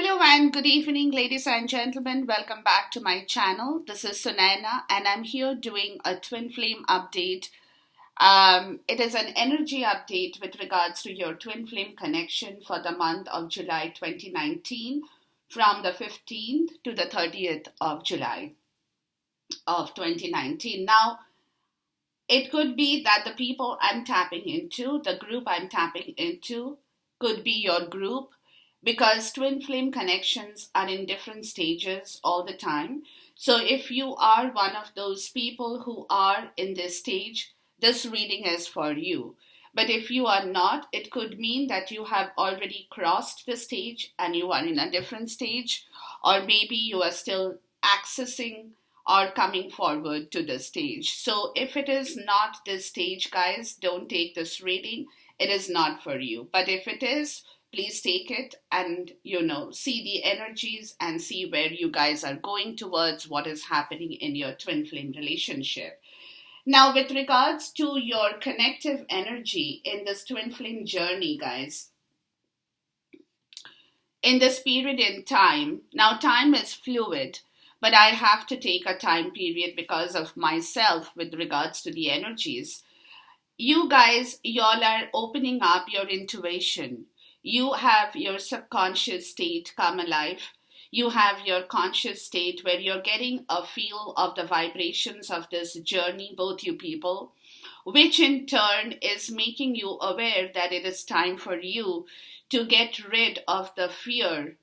Hello and good evening, ladies and gentlemen. Welcome back to my channel. This is Sunaina, and I'm here doing a twin flame update. It is an energy update with regards to your twin flame connection for the month of July 2019 from the 15th to the 30th of July of 2019. Now, it could be that the people I'm tapping into, the group I'm tapping into, could be your group because twin flame connections are in different stages all the time. So if you are one of those people who are in this stage, this reading is for you. But if you are not, it could mean that you have already crossed the stage and you are in a different stage, or maybe you are still accessing or coming forward to the stage. So if it is not this stage, guys, don't take this reading. It is not for you. But if it is, please take it and, see the energies and see where you guys are going towards, what is happening in your twin flame relationship. Now, with regards to your connective energy in this twin flame journey, guys, in this period in time, now time is fluid, but I have to take a time period because of myself with regards to the energies. You guys, y'all are opening up your intuition. You have your subconscious state come alive. You have your conscious state where you're getting a feel of the vibrations of this journey, both you people, which in turn is making you aware that it is time for you to get rid of the fear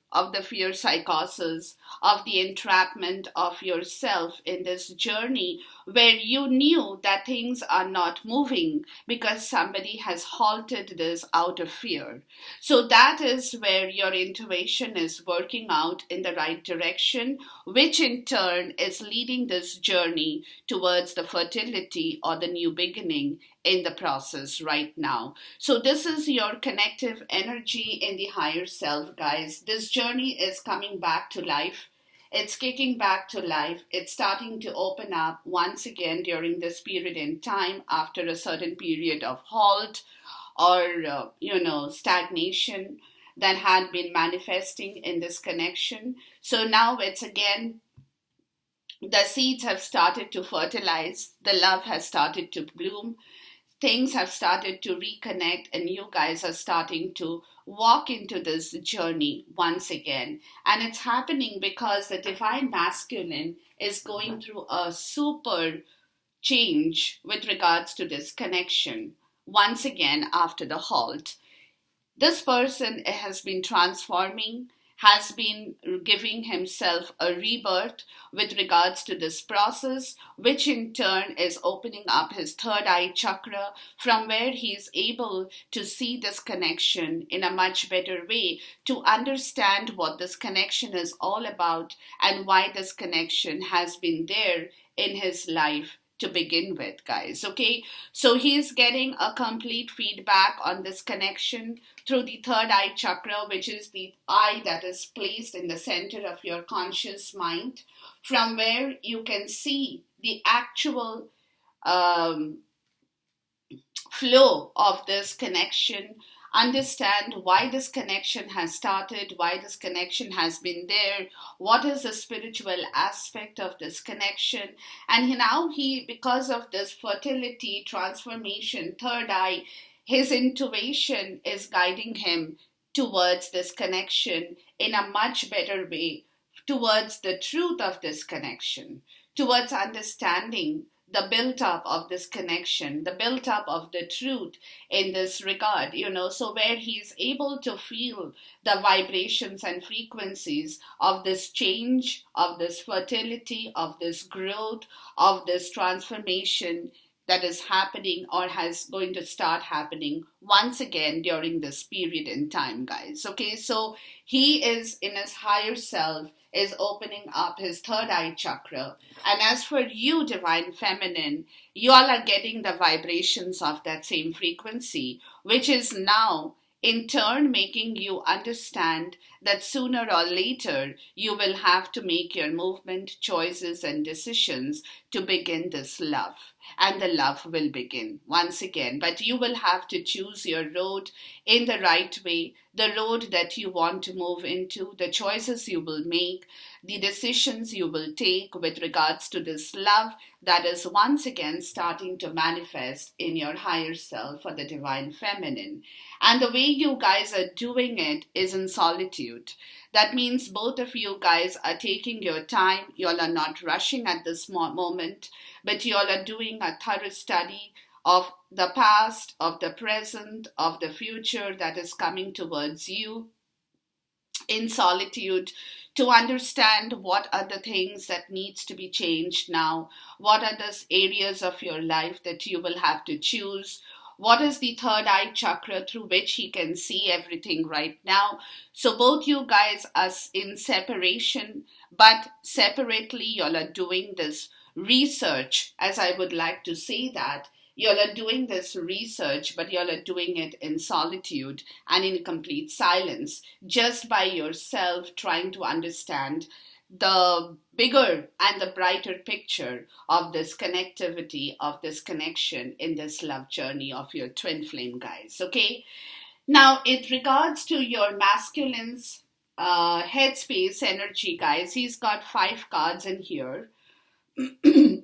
psychosis, of the entrapment of yourself in this journey where you knew that things are not moving because somebody has halted this out of fear. So that is where your intuition is working out in the right direction, which in turn is leading this journey towards the fertility or the new beginning in the process right now. So this is your connective energy in the higher self, guys. This journey is coming back to life. It's kicking back to life. It's starting to open up once again during this period in time after a certain period of halt or, stagnation that had been manifesting in this connection. So now it's again, the seeds have started to fertilize. The love has started to bloom. Things have started to reconnect, and you guys are starting to walk into this journey once again. And it's happening because the divine masculine is going through a super change with regards to this connection once again after the halt. This person has been transforming, has been giving himself a rebirth with regards to this process, which in turn is opening up his third eye chakra, from where he is able to see this connection in a much better way, to understand what this connection is all about and why this connection has been there in his life to begin with, guys. Okay, so he's getting a complete feedback on this connection through the third eye chakra, which is the eye that is placed in the center of your conscious mind, from where you can see the actual flow of this connection, understand why this connection has started, why this connection has been there, what is the spiritual aspect of this connection. And now because of this fertility, transformation, third eye, his intuition is guiding him towards this connection in a much better way, towards the truth of this connection, towards understanding the build-up of this connection, the build-up of the truth in this regard, so where he's able to feel the vibrations and frequencies of this change, of this fertility, of this growth, of this transformation that is happening or has going to start happening once again during this period in time, guys. Okay, so he is in his higher self, is opening up his third eye chakra. And as for you, divine feminine, you all are getting the vibrations of that same frequency, which is now in turn making you understand that sooner or later you will have to make your movement, choices, and decisions to begin this love. And the love will begin once again. But you will have to choose your road in the right way, the road that you want to move into, the choices you will make, the decisions you will take with regards to this love that is once again starting to manifest in your higher self or the divine feminine. And the way you guys are doing it is in solitude. That means both of you guys are taking your time. You all are not rushing at this moment, but you all are doing a thorough study of the past, of the present, of the future that is coming towards you in solitude, to understand what are the things that needs to be changed now, what are the areas of your life that you will have to choose, what is the third eye chakra through which he can see everything right now. So both you guys are in separation, but separately you all are doing this research, as I would like to say that. You all are doing this research, but you all are doing it in solitude and in complete silence, just by yourself trying to understand the bigger and the brighter picture of this connectivity, of this connection in this love journey of your twin flame guys, okay? Now, in regards to your masculine's headspace energy, guys, he's got 5 cards in here.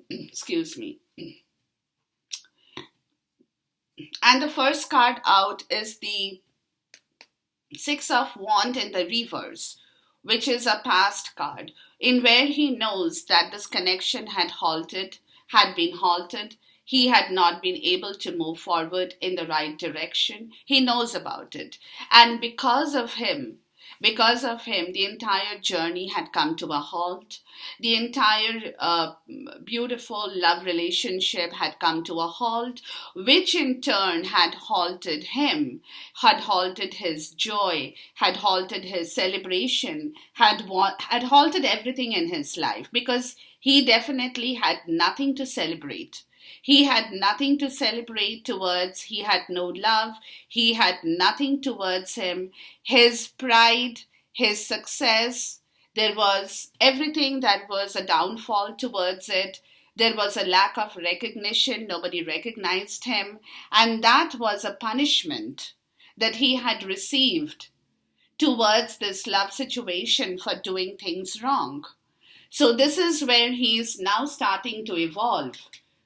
Excuse me. And the first card out is the 6 of Wands in the reverse, which is a past card, in where he knows that this connection had been halted. He had not been able to move forward in the right direction. He knows about it. And because of him, the entire journey had come to a halt. The entire beautiful love relationship had come to a halt, which in turn had halted him, had halted his joy, had halted his celebration, had halted everything in his life, because he definitely had nothing to celebrate. He had nothing to celebrate towards. He had no love. He had nothing towards him. His pride, his success, there was everything that was a downfall towards it. There was a lack of recognition. Nobody recognized him. And that was a punishment that he had received towards this love situation for doing things wrong. So this is where he is now starting to evolve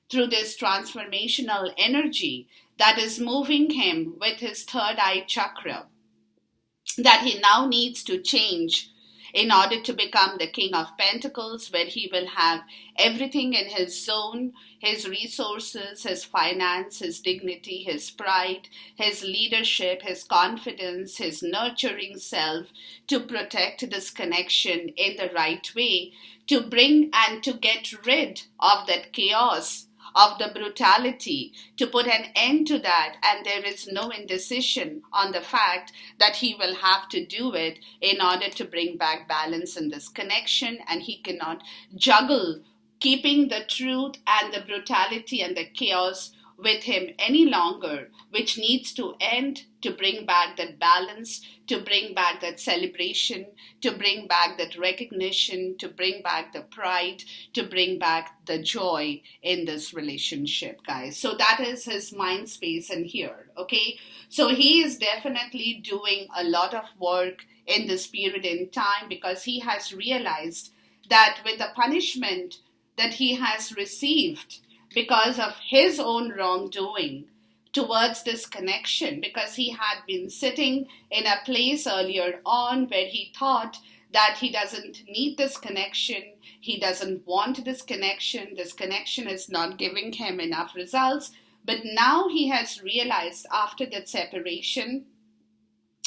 through this transformational energy that is moving him with his third eye chakra, that he now needs to change in order to become the King of Pentacles, where he will have everything in his zone, his resources, his finance, his dignity, his pride, his leadership, his confidence, his nurturing self, to protect this connection in the right way, to bring and to get rid of that chaos, of the brutality, to put an end to that. And there is no indecision on the fact that he will have to do it in order to bring back balance in this connection. And he cannot juggle keeping the truth and the brutality and the chaos with him any longer, which needs to end, to bring back that balance, to bring back that celebration, to bring back that recognition, to bring back the pride, to bring back the joy in this relationship, guys. So that is his mind space in here, okay? So he is definitely doing a lot of work in this period in time, because he has realized that with the punishment that he has received because of his own wrongdoing towards this connection, because he had been sitting in a place earlier on where he thought that he doesn't need this connection, he doesn't want this connection is not giving him enough results. But now he has realized, after that separation,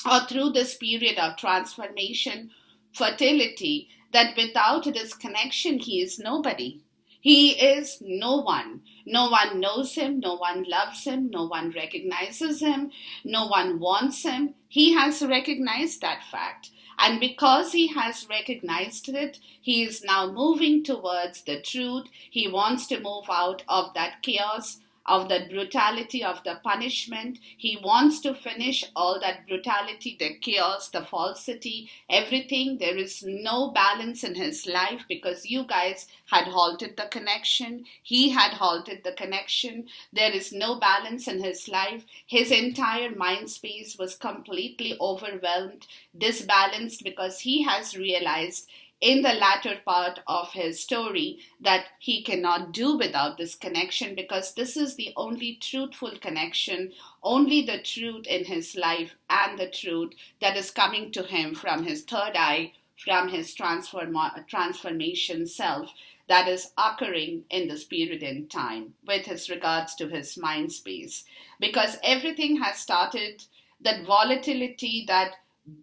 or through this period of transformation, fertility, that without this connection he is nobody. He is no one. No one knows him. No one loves him. No one recognizes him. No one wants him. He has recognized that fact. And because he has recognized it, he is now moving towards the truth. He wants to move out of that chaos, of the brutality of the punishment. He wants to finish all that brutality, the chaos, the falsity, everything. There is no balance in his life because you guys had halted the connection. He had halted the connection. There is no balance in his life. His entire mind space was completely overwhelmed, disbalanced, because he has realized in the latter part of his story that he cannot do without this connection, because this is the only truthful connection, only the truth in his life and the truth that is coming to him from his third eye, from his transformation self that is occurring in the spirit in time with his regards to his mind space. Because everything has started, that volatility, that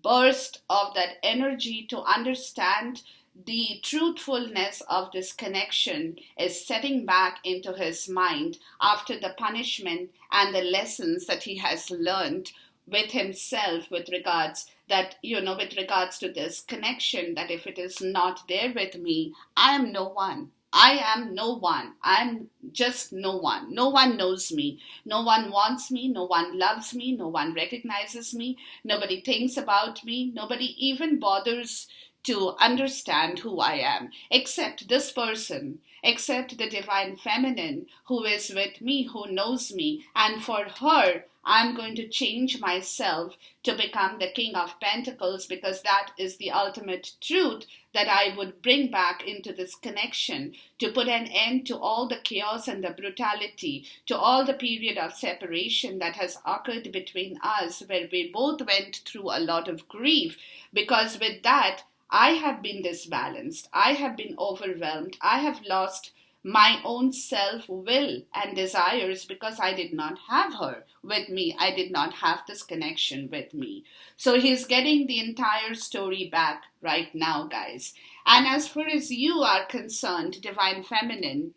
burst of that energy to understand the truthfulness of this connection is setting back into his mind after the punishment and the lessons that he has learned with himself with regards that, with regards to this connection, that if it is not there with me, I am no one. I am no one. I'm just no one. No one knows me. No one wants me. No one loves me. No one recognizes me. Nobody thinks about me. Nobody even bothers to understand who I am, except this person, except the divine feminine who is with me, who knows me. And for her, I'm going to change myself to become the King of Pentacles, because that is the ultimate truth that I would bring back into this connection, to put an end to all the chaos and the brutality, to all the period of separation that has occurred between us, where we both went through a lot of grief. Because with that, I have been disbalanced. I have been overwhelmed. I have lost my own self-will and desires because I did not have her with me. I did not have this connection with me. So he's getting the entire story back right now, guys. And as far as you are concerned, Divine Feminine,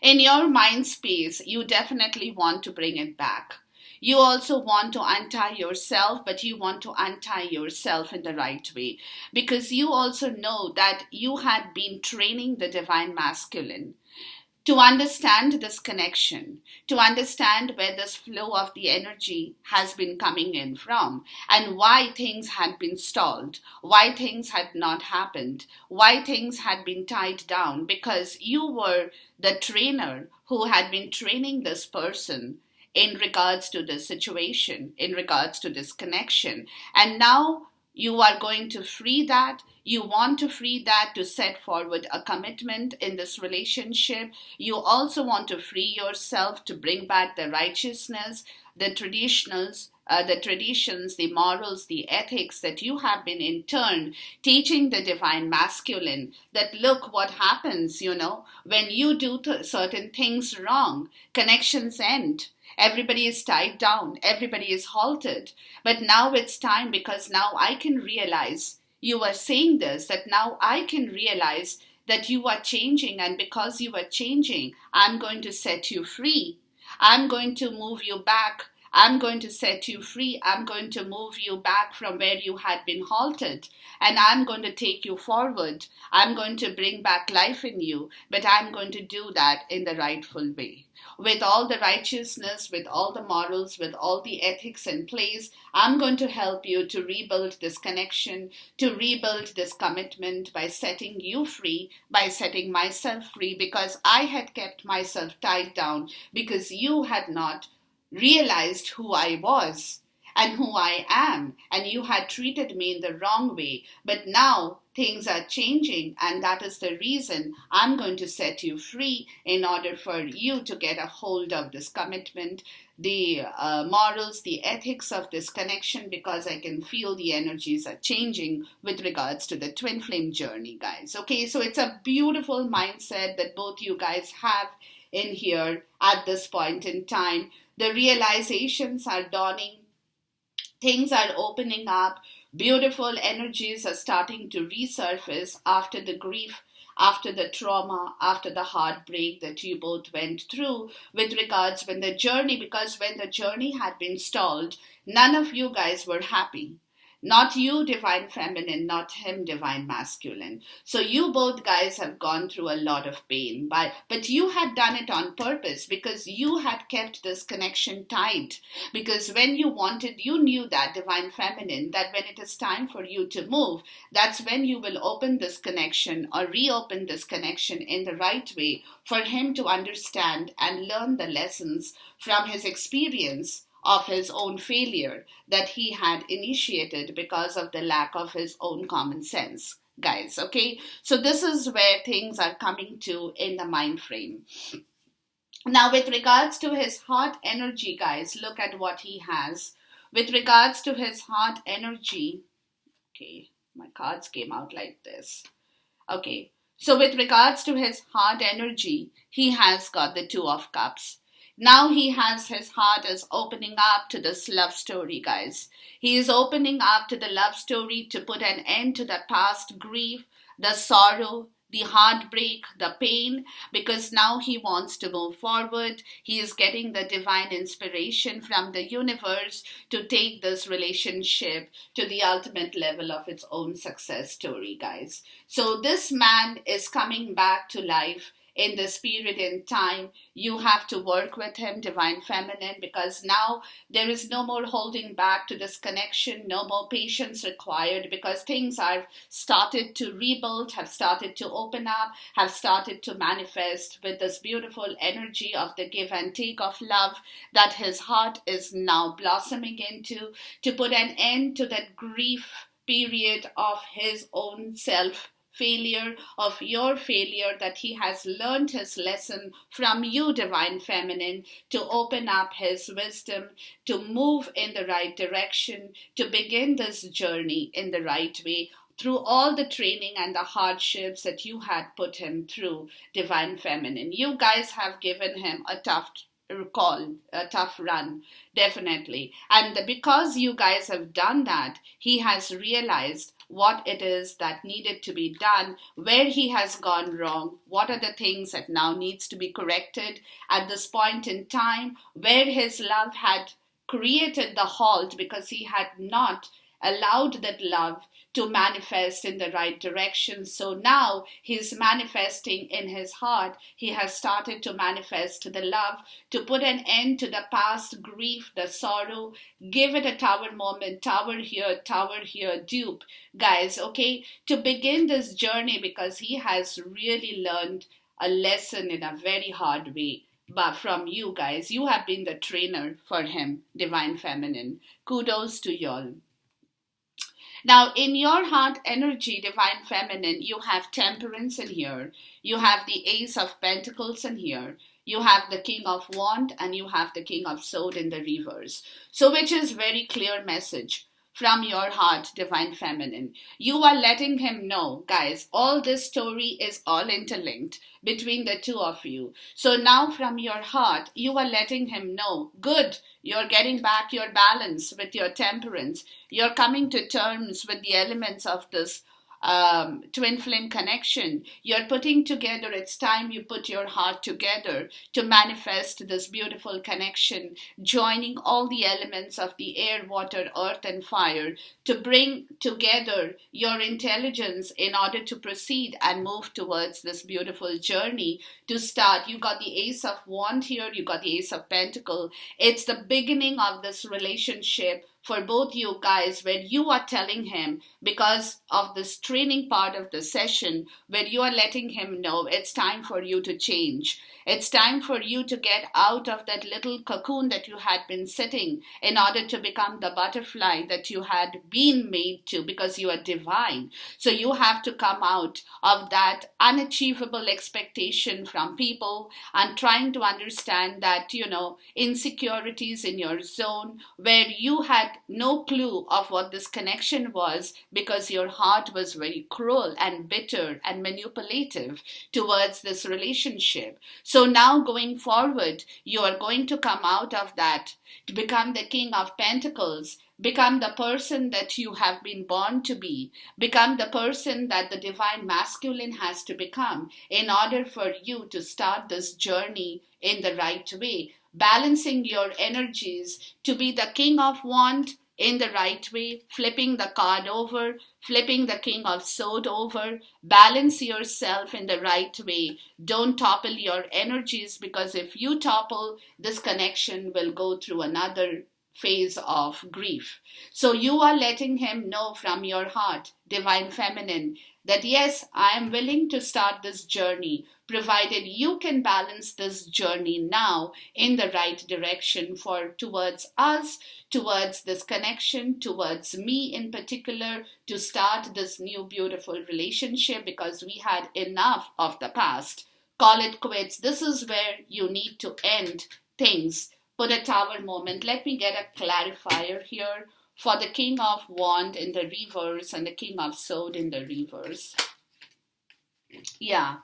in your mind space, you definitely want to bring it back. You also want to untie yourself, but you want to untie yourself in the right way, because you also know that you had been training the divine masculine to understand this connection, to understand where this flow of the energy has been coming in from, and why things had been stalled, why things had not happened, why things had been tied down, because you were the trainer who had been training this person in regards to this situation, in regards to this connection. And now you are going to free that. You want to free that to set forward a commitment in this relationship. You also want to free yourself to bring back the righteousness, the traditions, the morals, the ethics that you have been in turn teaching the divine masculine, that look what happens, when you do certain things wrong, connections end. Everybody is tied down. Everybody is halted. But now it's time, because now I can realize, you are saying this, that now I can realize that you are changing. And because you are changing, I'm going to set you free. I'm going to move you back. I'm going to set you free. I'm going to move you back from where you had been halted. And I'm going to take you forward. I'm going to bring back life in you. But I'm going to do that in the rightful way. With all the righteousness, with all the morals, with all the ethics in place, I'm going to help you to rebuild this connection, to rebuild this commitment by setting you free, by setting myself free, because I had kept myself tied down, because you had not realized who I was and who I am, and you had treated me in the wrong way. But now things are changing, and that is the reason I'm going to set you free, in order for you to get a hold of this commitment, the morals, the ethics of this connection, because I can feel the energies are changing with regards to the twin flame journey, guys. Okay, so it's a beautiful mindset that both you guys have in here at this point in time. The realizations are dawning. Things are opening up. Beautiful energies are starting to resurface after the grief, after the trauma, after the heartbreak that you both went through with regards when the journey, because when the journey had been stalled, none of you guys were happy. Not you, divine feminine, not him, divine masculine. So you both guys have gone through a lot of pain, but you had done it on purpose because you had kept this connection tight. Because when you wanted, you knew that, divine feminine, that when it is time for you to move, that's when you will open this connection or reopen this connection in the right way for him to understand and learn the lessons from his experience of his own failure that he had initiated because of the lack of his own common sense, guys. Okay, so this is where things are coming to in the mind frame. Now, with regards to his heart energy, guys, look at what he has. With regards to his heart energy, okay, my cards came out like this. Okay, so with regards to his heart energy, he has got the Two of Cups. Now he has his heart is opening up to this love story, guys. He is opening up to the love story to put an end to the past grief, the sorrow, the heartbreak, the pain, because now he wants to move forward. He is getting the divine inspiration from the universe to take this relationship to the ultimate level of its own success story, guys. So this man is coming back to life in this period in time. You have to work with him, divine feminine, because now there is no more holding back to this connection, no more patience required, because things are started to rebuild, have started to open up, have started to manifest with this beautiful energy of the give and take of love that his heart is now blossoming into, to put an end to that grief period of his own self failure, of your failure, that he has learned his lesson from you, divine feminine, to open up his wisdom, to move in the right direction, to begin this journey in the right way through all the training and the hardships that you had put him through, divine feminine. You guys have given him a tough a tough run, definitely. And because you guys have done that, he has realized what it is that needed to be done, where he has gone wrong, what are the things that now needs to be corrected at this point in time, where his love had created the halt because he had not allowed that love to manifest in the right direction. So now he's manifesting in his heart. He has started to manifest the love to put an end to the past grief, the sorrow. Give it a tower moment, tower here, dupe, guys, okay? To begin this journey, because he has really learned a lesson in a very hard way. But from you guys, you have been the trainer for him, divine feminine. Kudos to y'all. Now, in your heart energy, divine feminine, you have temperance in here. You have the ace of pentacles in here. You have the king of wand and you have the king of sword in the reverse. So which is very clear message from your heart, divine feminine. You are letting him know, guys, all this story is all interlinked between the two of you. So now from your heart, you are letting him know, good, you're getting back your balance with your temperance. You're coming to terms with the elements of this twin flame connection. You're putting together, it's time you put your heart together to manifest this beautiful connection, joining all the elements of the air, water, earth, and fire to bring together your intelligence in order to proceed and move towards this beautiful journey to start. You got the ace of wand here, you got the ace of pentacle. It's the beginning of this relationship for both you guys, where you are telling him, because of this training part of the session, where you are letting him know it's time for you to change. It's time for you to get out of that little cocoon that you had been sitting in order to become the butterfly that you had been made to, because you are divine. So you have to come out of that unachievable expectation from people and trying to understand that, insecurities in your zone, where you had no clue of what this connection was because your heart was very cruel and bitter and manipulative towards this relationship. So now going forward, you are going to come out of that to become the King of Pentacles, become the person that you have been born to be, become the person that the divine masculine has to become in order for you to start this journey in the right way, balancing your energies to be the King of Wand in the right way, flipping the card over, flipping the King of Swords over. Balance yourself in the right way. Don't topple your energies, because if you topple, this connection will go through another phase of grief. So you are letting him know from your heart, Divine Feminine, that yes, I am willing to start this journey, provided you can balance this journey now in the right direction for towards us, towards this connection, towards me in particular, to start this new beautiful relationship, because we had enough of the past. Call it quits. This is where you need to end things. Put a tower moment. Let me get a clarifier here for the King of Wands in the reverse and the King of Swords in the reverse. Yeah,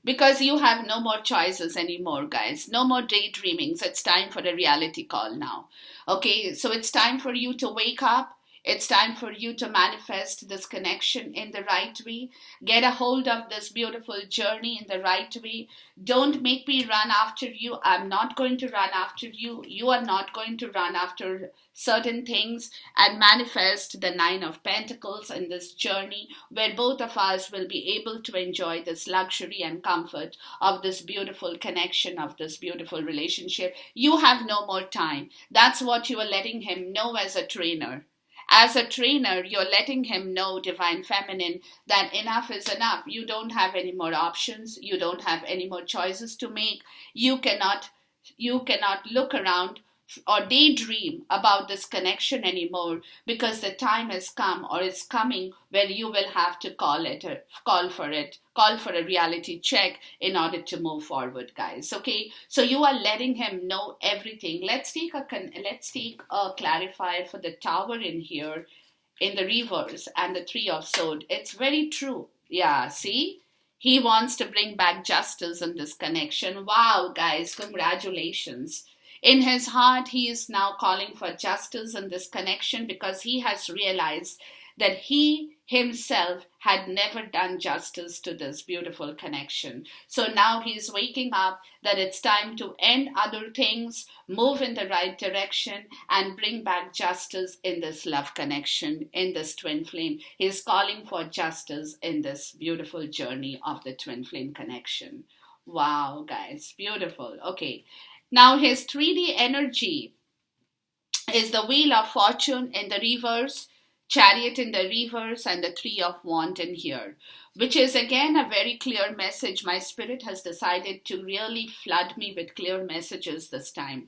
because you have no more choices anymore, guys. No more daydreamings. It's time for a reality call now. Okay, so it's time for you to wake up. It's time for you to manifest this connection in the right way. Get a hold of this beautiful journey in the right way. Don't make me run after you. I'm not going to run after you. You are not going to run after certain things, and manifest the Nine of Pentacles in this journey, where both of us will be able to enjoy this luxury and comfort of this beautiful connection, of this beautiful relationship. You have no more time. That's what you are letting him know as a trainer. As a trainer, you're letting him know, Divine Feminine, that enough is enough. You don't have any more options. You don't have any more choices to make. You cannot look around or daydream about this connection anymore, because the time has come, or is coming, where you will have to call for a reality check in order to move forward, guys. Okay, so you are letting him know everything. Let's take a clarifier for the Tower in here in the reverse and the Three of Swords. It's very true. Yeah, see, he wants to bring back justice in this connection. Wow, guys, congratulations. In his heart, he is now calling for justice in this connection, because he has realized that he himself had never done justice to this beautiful connection. So now he's waking up that it's time to end other things, move in the right direction, and bring back justice in this love connection, in this twin flame. He's calling for justice in this beautiful journey of the twin flame connection. Wow, guys, beautiful. Okay. Now his 3D energy is the Wheel of Fortune in the reverse, Chariot in the reverse, and the Three of Wands in here, which is again a very clear message. My spirit has decided to really flood me with clear messages this time.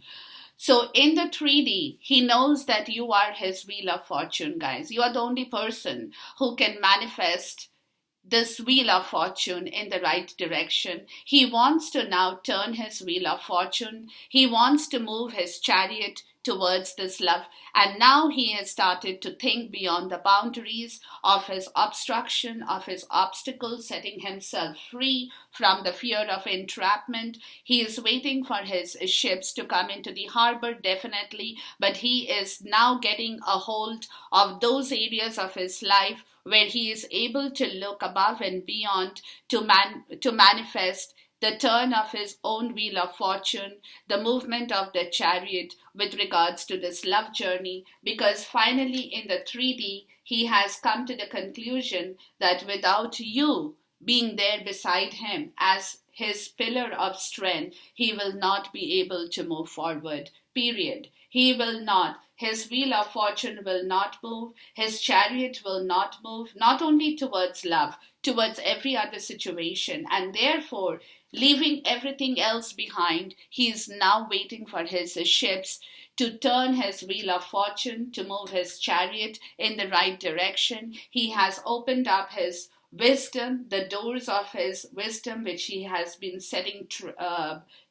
So in the 3D, he knows that you are his Wheel of Fortune, guys. You are the only person who can manifest this Wheel of Fortune in the right direction. He wants to now turn his Wheel of Fortune. He wants to move his chariot towards this love. And now he has started to think beyond the boundaries of his obstruction, of his obstacles, setting himself free from the fear of entrapment. He is waiting for his ships to come into the harbor, definitely, but he is now getting a hold of those areas of his life where he is able to look above and beyond to manifest the turn of his own Wheel of Fortune, the movement of the chariot with regards to this love journey, because finally in the 3D, he has come to the conclusion that without you being there beside him as his pillar of strength, he will not be able to move forward, period. He will not. His Wheel of Fortune will not move. His chariot will not move, not only towards love, towards every other situation. And therefore, leaving everything else behind, he is now waiting for his ships to turn his Wheel of Fortune, to move his chariot in the right direction. He has opened up his wisdom, the doors of his wisdom, which he has been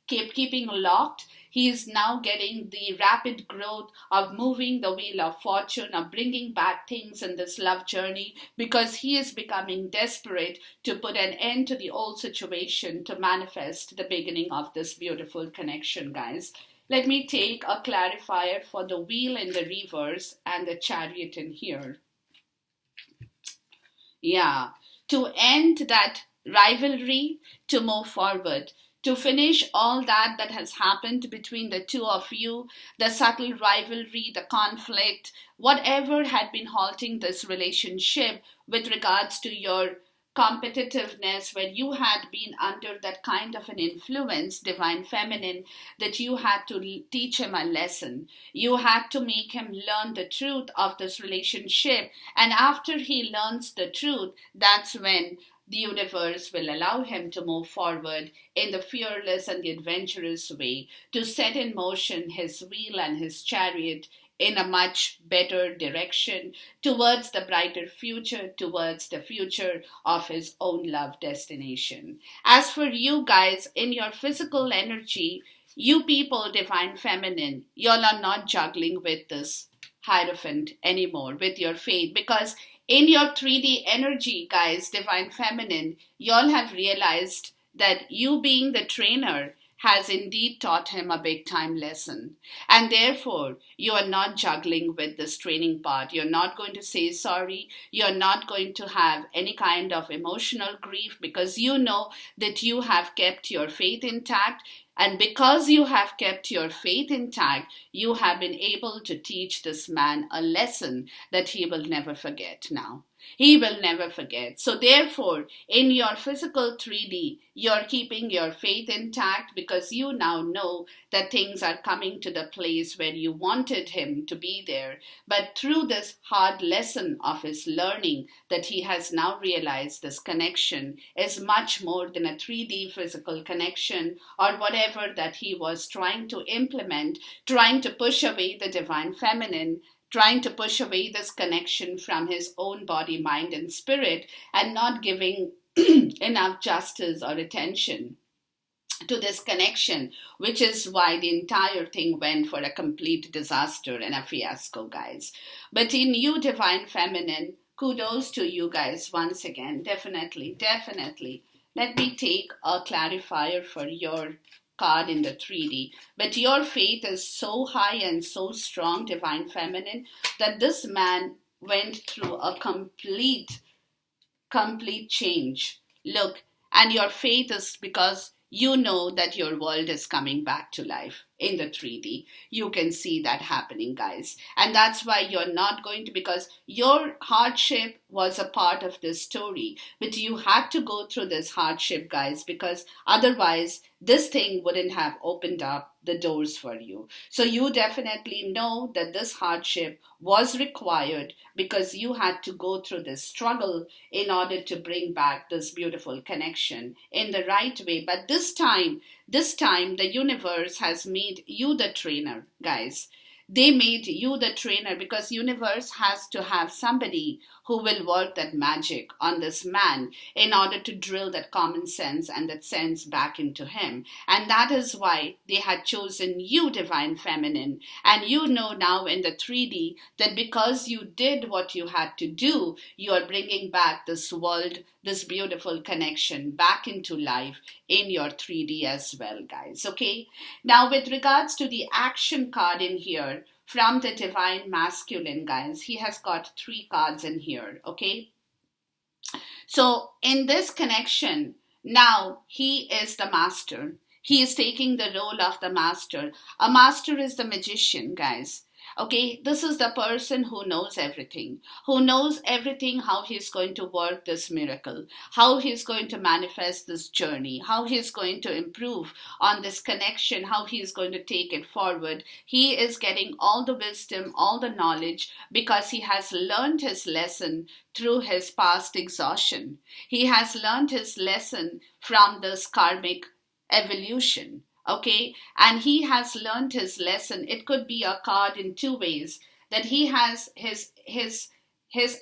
keeping locked. He is now getting the rapid growth of moving the Wheel of Fortune, of bringing back things in this love journey, because he is becoming desperate to put an end to the old situation, to manifest the beginning of this beautiful connection, guys. Let me take a clarifier for the Wheel in the reverse and the Chariot in here. Yeah, to end that rivalry, to move forward, to finish all that has happened between the two of you, the subtle rivalry, the conflict, whatever had been halting this relationship with regards to your competitiveness, where you had been under that kind of an influence, divine feminine, that you had to teach him a lesson. You had to make him learn the truth of this relationship. And after he learns the truth, that's when the universe will allow him to move forward in the fearless and the adventurous way, to set in motion his wheel and his chariot in a much better direction towards the brighter future, towards the future of his own love destination. As for you guys, in your physical energy, you people, divine feminine, y'all are not juggling with this Hierophant anymore, with your faith, because in your 3D energy, guys, divine feminine, y'all have realized that you being the trainer has indeed taught him a big time lesson. And therefore, you are not juggling with this training part. You're not going to say sorry. You're not going to have any kind of emotional grief, because you know that you have kept your faith intact. And because you have kept your faith intact, you have been able to teach this man a lesson that he will never forget now. He will never forget. So therefore, in your physical 3D, you're keeping your faith intact, because you now know that things are coming to the place where you wanted him to be there. But through this hard lesson of his learning, that he has now realized this connection is much more than a 3D physical connection or whatever that he was trying to implement, trying to push away the divine feminine, trying to push away this connection from his own body, mind, and spirit, and not giving enough justice or attention to this connection, which is why the entire thing went for a complete disaster and a fiasco, guys. But in you, divine feminine, kudos to you guys once again. Definitely. Let me take a clarifier for your card in the 3D. But your faith is so high and so strong, divine feminine, that this man went through a complete change. Look, and your faith is because you know that your world is coming back to life in the 3D. You can see that happening, guys. And that's why you're not going to, because your hardship was a part of this story. But you had to go through this hardship, guys, because otherwise this thing wouldn't have opened up the doors for you. So you definitely know that this hardship was required, because you had to go through this struggle in order to bring back this beautiful connection in the right way. But this time, the universe has made you the trainer, guys. They made you the trainer, because universe has to have somebody who will work that magic on this man in order to drill that common sense and that sense back into him. And that is why they had chosen you, divine feminine. And you know now in the 3D that because you did what you had to do, you are bringing back this world, this beautiful connection back into life in your 3D as well, guys. Okay. Now, with regards to the action card in here, from the divine masculine, guys, he has got 3 cards in here, okay? So in this connection, now he is the master. He is taking the role of the master. A master is the magician, guys. Okay, this is the person who knows everything how he's going to work this miracle, how he's going to manifest this journey, how he's going to improve on this connection, how he's going to take it forward. He is getting all the wisdom, all the knowledge, because he has learned his lesson through his past exhaustion. He has learned his lesson from this karmic evolution. Okay, and he has learned his lesson. It could be a card in 2 ways, that he has his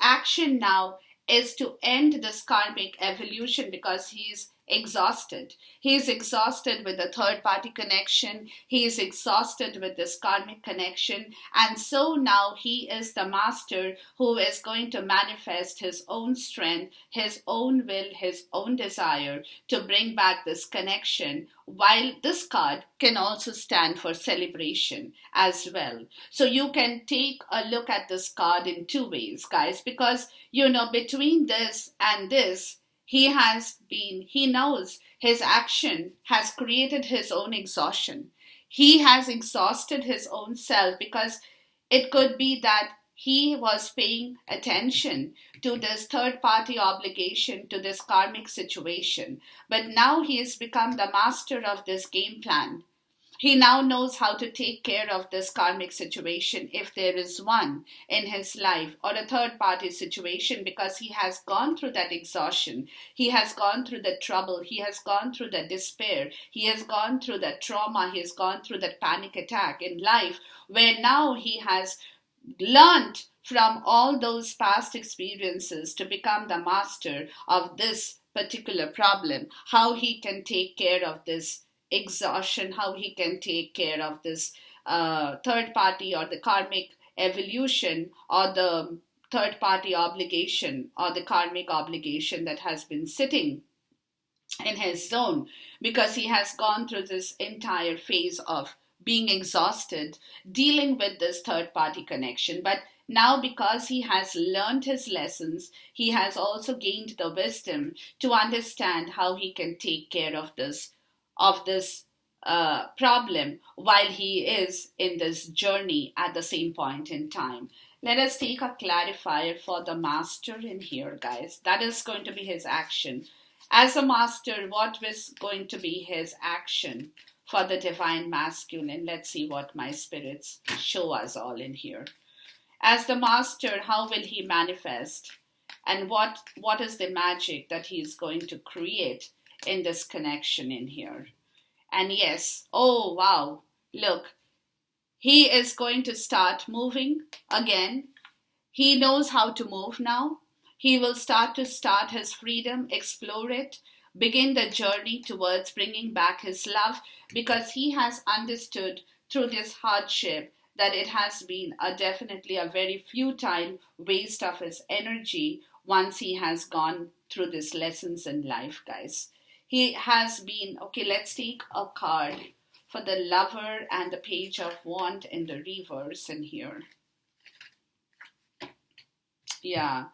action now is to end this karmic evolution, because he's exhausted. He is exhausted with the third party connection. He is exhausted with this karmic connection. And so now he is the master who is going to manifest his own strength, his own will, his own desire to bring back this connection. While this card can also stand for celebration as well. So you can take a look at this card in 2 ways, guys, because, between this and this, he knows his action has created his own exhaustion. He has exhausted his own self because it could be that he was paying attention to this third party obligation, to this karmic situation. But now he has become the master of this game plan. He now knows how to take care of this karmic situation, if there is one in his life, or a third party situation, because he has gone through that exhaustion. He has gone through the trouble. He has gone through the despair. He has gone through the trauma. He has gone through that panic attack in life, where now he has learned from all those past experiences to become the master of this particular problem, how he can take care of this exhaustion, how he can take care of this third party or the karmic evolution, or the third party obligation or the karmic obligation that has been sitting in his zone, because he has gone through this entire phase of being exhausted dealing with this third party connection. But now, because he has learned his lessons, he has also gained the wisdom to understand how he can take care of this problem while he is in this journey at the same point in time. Let us take a clarifier for the master in here, guys. That is going to be his action. As a master, what is going to be his action for the divine masculine? Let's see what my spirits show us all in here. As the master, how will he manifest? And what is the magic that he is going to create in this connection in here? And yes, oh wow, look, he is going to start moving again. He knows how to move now. He will start his freedom, explore it, begin the journey towards bringing back his love, because he has understood through this hardship that it has been definitely a very futile waste of his energy once he has gone through these lessons in life, guys. He has been, okay, let's take a card for the lover and the page of wand in the reverse in here. Yeah.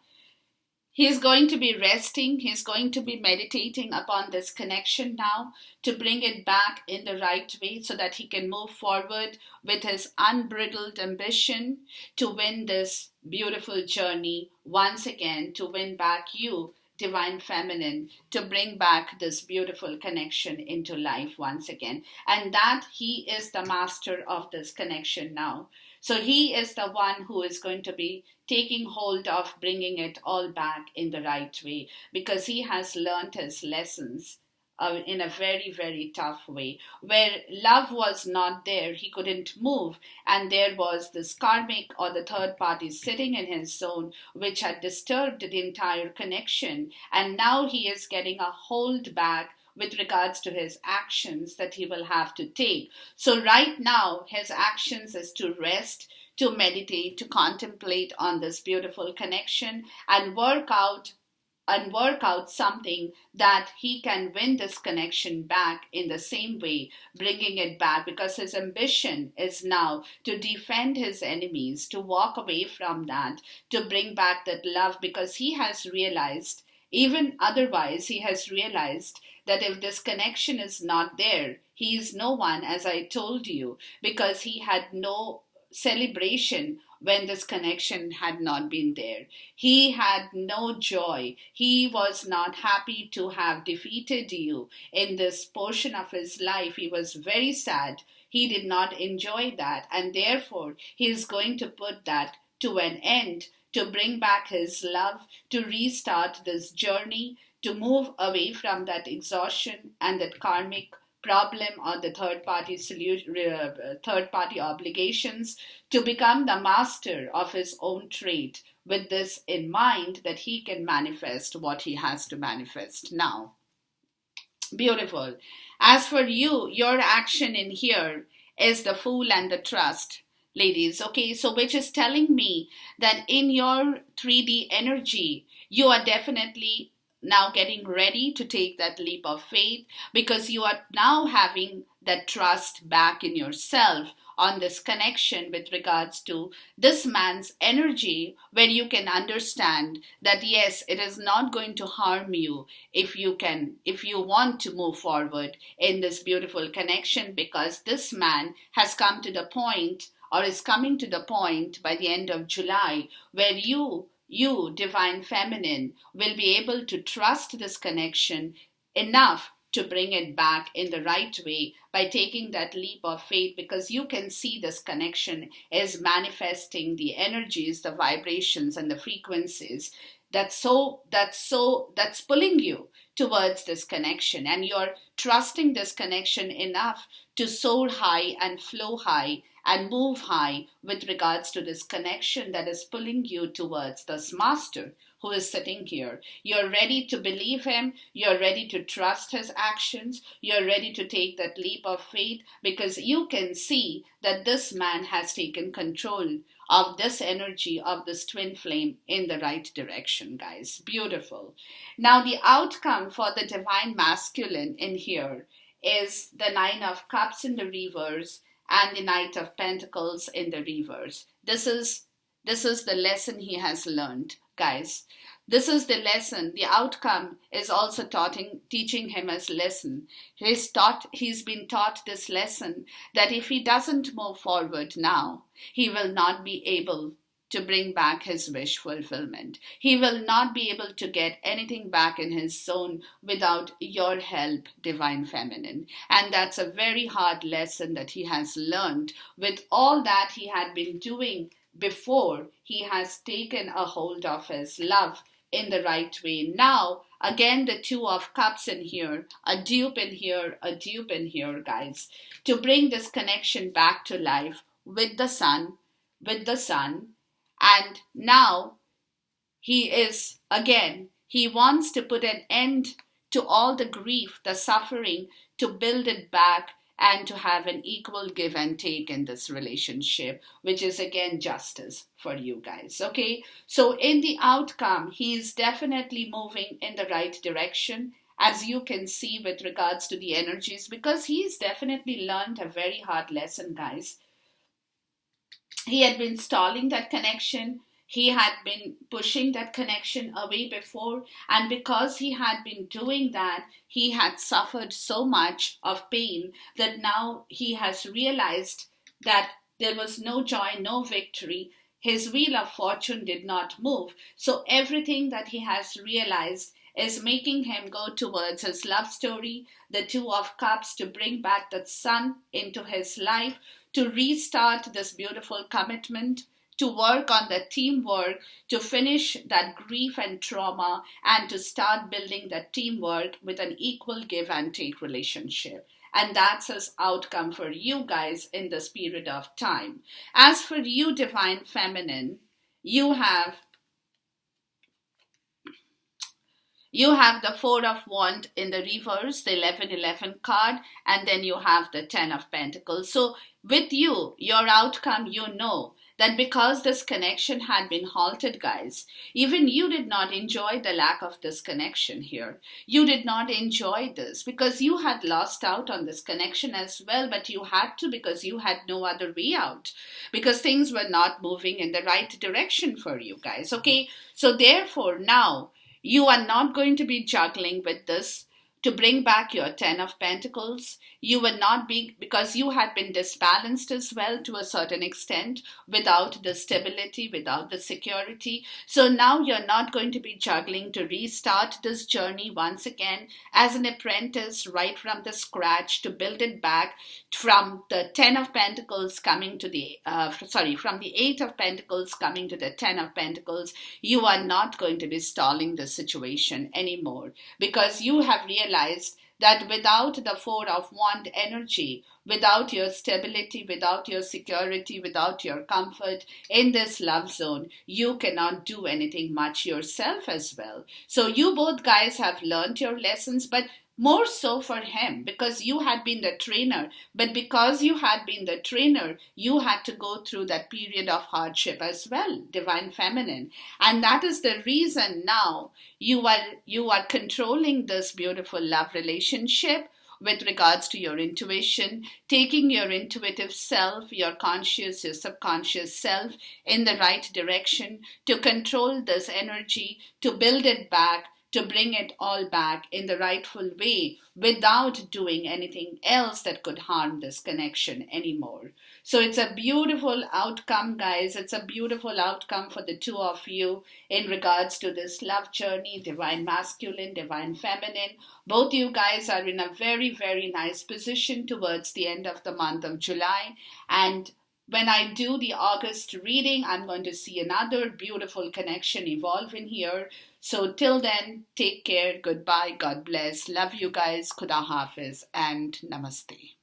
He's going to be resting. He's going to be meditating upon this connection now to bring it back in the right way so that he can move forward with his unbridled ambition to win this beautiful journey once again, to win back you, divine feminine, to bring back this beautiful connection into life once again. And that he is the master of this connection now. So he is the one who is going to be taking hold of bringing it all back in the right way, because he has learned his lessons in a very, very tough way. Where love was not there, he couldn't move, and there was this karmic or the third party sitting in his zone, which had disturbed the entire connection. And now he is getting a hold back with regards to his actions that he will have to take. So right now, his actions is to rest, to meditate, to contemplate on this beautiful connection and work out something that he can win this connection back in the same way, bringing it back, because his ambition is now to defend his enemies, to walk away from that, to bring back that love, because he has realized, even otherwise, he has realized that if this connection is not there, he is no one, as I told you, because he had no celebration when this connection had not been there. He had no joy. He was not happy to have defeated you in this portion of his life. He was very sad. He did not enjoy that, and therefore he is going to put that to an end, to bring back his love, to restart this journey, to move away from that exhaustion and that karmic problem or the third party obligations, to become the master of his own trait, with this in mind that he can manifest what he has to manifest now. Beautiful. As for you, your action in here is the Fool and the Trust, ladies. Okay, so which is telling me that in your 3D energy, you are definitely now getting ready to take that leap of faith, because you are now having that trust back in yourself on this connection with regards to this man's energy, where you can understand that yes, it is not going to harm you if you want to move forward in this beautiful connection, because this man has come to the point, or is coming to the point by the end of July, where you, divine feminine, will be able to trust this connection enough to bring it back in the right way by taking that leap of faith, because you can see this connection is manifesting the energies, the vibrations, and the frequencies that's pulling you towards this connection, and you're trusting this connection enough to soar high and flow high and move high with regards to this connection that is pulling you towards this master who is sitting here. You're ready to believe him, you're ready to trust his actions, you're ready to take that leap of faith, because you can see that this man has taken control of this energy of this twin flame in the right direction, guys. Beautiful. Now, the outcome for the divine masculine in here is the Nine of Cups in the reverse and the Knight of Pentacles in the reverse. This is the lesson he has learned, guys. This is the lesson. The outcome is also teaching him as lesson. He's been taught this lesson, that if he doesn't move forward now, he will not be able to bring back his wish fulfillment. He will not be able to get anything back in his zone without your help, divine feminine. And that's a very hard lesson that he has learned. With all that he had been doing before, he has taken a hold of his love in the right way. Now, again, the Two of Cups in here, a dupe in here, a dupe in here, guys, to bring this connection back to life with the sun, and now he wants to put an end to all the grief, the suffering, to build it back and to have an equal give and take in this relationship, which is again justice for you guys. Okay, so in the outcome, he is definitely moving in the right direction, as you can see with regards to the energies, because he's definitely learned a very hard lesson, guys. He had been stalling that connection. He had been pushing that connection away before, and because he had been doing that, he had suffered so much of pain that now he has realized that there was no joy, no victory. His wheel of fortune did not move. So everything that he has realized is making him go towards his love story, the Two of Cups, to bring back that sun into his life, to restart this beautiful commitment, to work on the teamwork, to finish that grief and trauma, and to start building that teamwork with an equal give and take relationship. And that's his outcome for you guys in this period of time. As for you, divine feminine, you have the Four of Wands in the reverse, the 1111 card, and then you have the 10 of Pentacles. So with you, your outcome, you know that because this connection had been halted, guys, even you did not enjoy the lack of this connection here. You did not enjoy this because you had lost out on this connection as well, but you had to, because you had no other way out, because things were not moving in the right direction for you guys. Okay, so therefore now you are not going to be juggling with this to bring back your 10 of Pentacles. You will not be, because you had been disbalanced as well to a certain extent, without the stability, without the security. So now you're not going to be juggling to restart this journey once again as an apprentice right from the scratch, to build it back from the 10 of Pentacles coming to the, from the 8 of Pentacles coming to the 10 of Pentacles. You are not going to be stalling the situation anymore, because you have realized that without the Four of Wands energy, without your stability, without your security, without your comfort in this love zone, you cannot do anything much yourself as well. So you both guys have learned your lessons, but more so for him because you had been the trainer. But because you had been the trainer, you had to go through that period of hardship as well, divine feminine. And that is the reason now you are controlling this beautiful love relationship with regards to your intuition, taking your intuitive self, your conscious, your subconscious self in the right direction to control this energy, to build it back, to bring it all back in the rightful way without doing anything else that could harm this connection anymore. So it's a beautiful outcome, guys. It's a beautiful outcome for the two of you in regards to this love journey, divine masculine, divine feminine. Both you guys are in a very, very nice position towards the end of the month of July. And when I do the August reading, I'm going to see another beautiful connection evolve in here. So till then, take care, goodbye, God bless, love you guys, Khuda Hafiz, and Namaste.